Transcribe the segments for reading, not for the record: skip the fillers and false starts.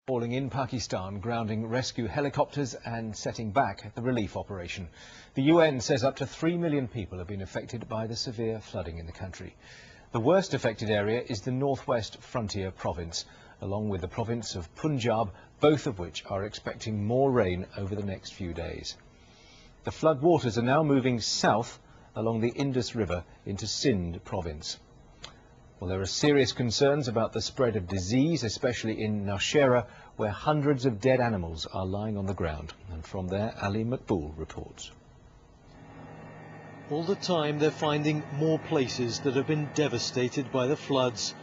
Falling in Pakistan, grounding rescue helicopters and setting back the relief operation. The UN says up to 3 million people have been affected by the severe flooding in the country. The worst affected area is the northwest frontier province, along with the province of Punjab, both of which are expecting more rain over the next few days. The flood waters are now moving south along the Indus River into Sindh province. Well, there are serious concerns about the spread of disease, especially in Nowshera, where hundreds of dead animals are lying on the ground. And from there, Ali Makboul reports. All the time they're finding more places that have been devastated by the floods.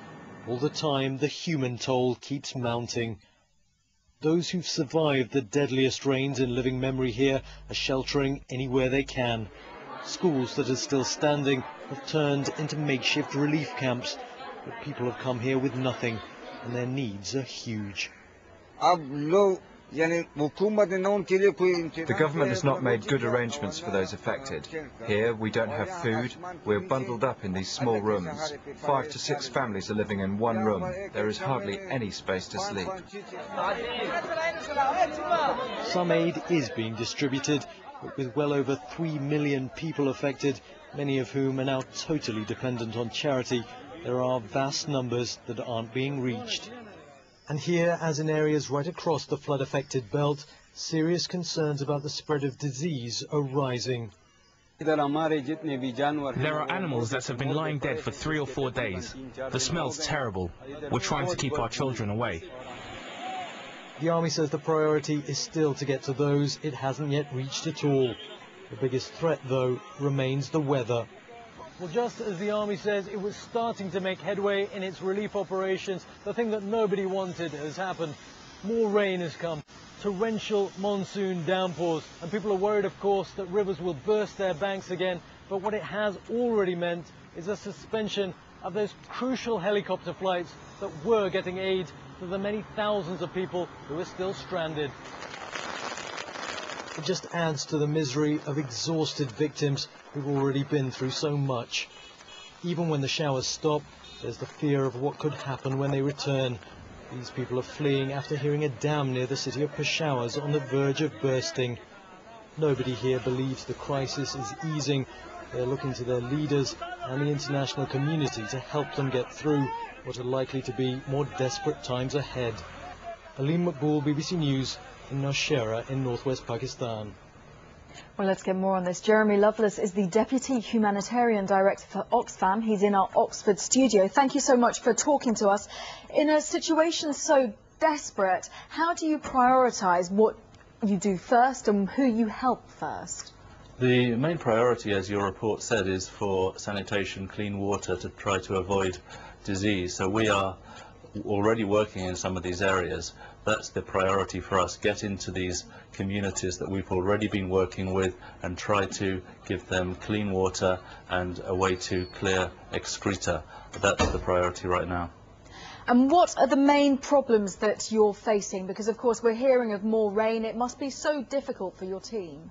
All the time the human toll keeps mounting. Those who've survived the deadliest rains in living memory here are sheltering anywhere they can. Schools that are still standing have turned into makeshift relief camps, but people have come here with nothing, and their needs are huge. The government has not made good arrangements for those affected. Here we don't have food, we're bundled up in these small rooms. 5 to 6 families are living in one room. There is hardly any space to sleep. Some aid is being distributed, but with well over 3 million people affected, many of whom are now totally dependent on charity, there are vast numbers that aren't being reached. And here, as in areas right across the flood-affected belt, serious concerns about the spread of disease are rising. There are animals that have been lying dead for 3 or 4 days. The smell's terrible. We're trying to keep our children away. The army says the priority is still to get to those it hasn't yet reached at all. The biggest threat, though, remains the weather. Well, just as the army says it was starting to make headway in its relief operations, the thing that nobody wanted has happened. More rain has come, torrential monsoon downpours, and people are worried, of course, that rivers will burst their banks again. But what it has already meant is a suspension of those crucial helicopter flights that were getting aid to the many thousands of people who are still stranded. It just adds to the misery of exhausted victims who've already been through so much. Even when the showers stop, there's the fear of what could happen when they return. These people are fleeing after hearing a dam near the city of Peshawar is on the verge of bursting. Nobody here believes the crisis is easing. They're looking to their leaders and the international community to help them get through what are likely to be more desperate times ahead. Ali Makboul, BBC News, in Nowshera in northwest Pakistan. Well, let's get more on this. Jeremy Loveless is the Deputy Humanitarian Director for Oxfam. He's in our Oxford studio. Thank you so much for talking to us. In a situation so desperate, how do you prioritise what you do first and who you help first? The main priority, as your report said, is for sanitation, clean water to try to avoid disease. So we are already working in some of these areas. That's the priority for us. Get into these communities that we've already been working with and try to give them clean water and a way to clear excreta. That's the priority right now. And what are the main problems that you're facing? Because, of course, we're hearing of more rain. It must be so difficult for your team.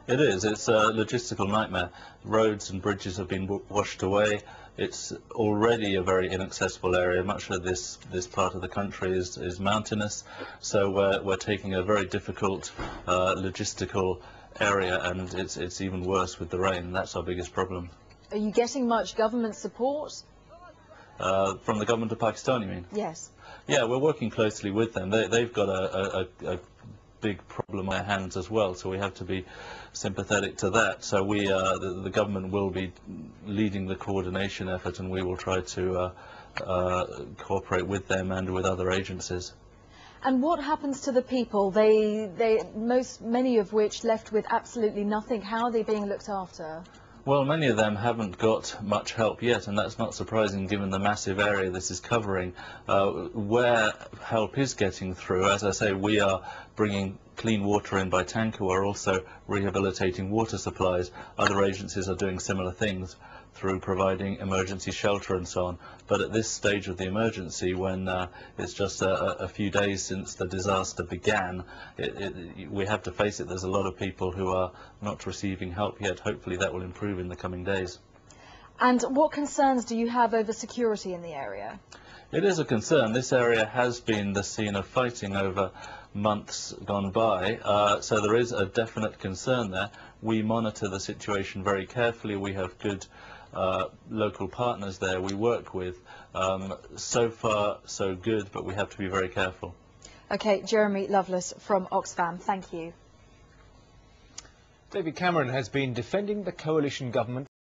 It is. It's a logistical nightmare. Roads and bridges have been washed away. It's already a very inaccessible area. Much of this part of the country is mountainous, so we're taking a very difficult logistical area, and it's even worse with the rain. That's our biggest problem. Are you getting much government support? From the government of Pakistan, you mean? Yes. Yeah, we're working closely with them. They've got a big problem on their hands as well, so we have to be sympathetic to that. So the government will be leading the coordination effort, and we will try to cooperate with them and with other agencies. And what happens to the people? Many of which left with absolutely nothing. How are they being looked after? Well, many of them haven't got much help yet, and that's not surprising given the massive area this is covering. Where help is getting through, as I say, we are bringing clean water in by tanker. We're also rehabilitating water supplies. Other agencies are doing similar things through providing emergency shelter and so on. But at this stage of the emergency, when it's just a few days since the disaster began, we have to face it. There's a lot of people who are not receiving help yet. Hopefully that will improve in the coming days. And what concerns do you have over security in the area? It is a concern. This area has been the scene of fighting over months gone by, so there is a definite concern there. We monitor the situation very carefully. We have good local partners there we work with. So far, so good, but we have to be very careful. OK, Jeremy Loveless from Oxfam, thank you. David Cameron has been defending the coalition government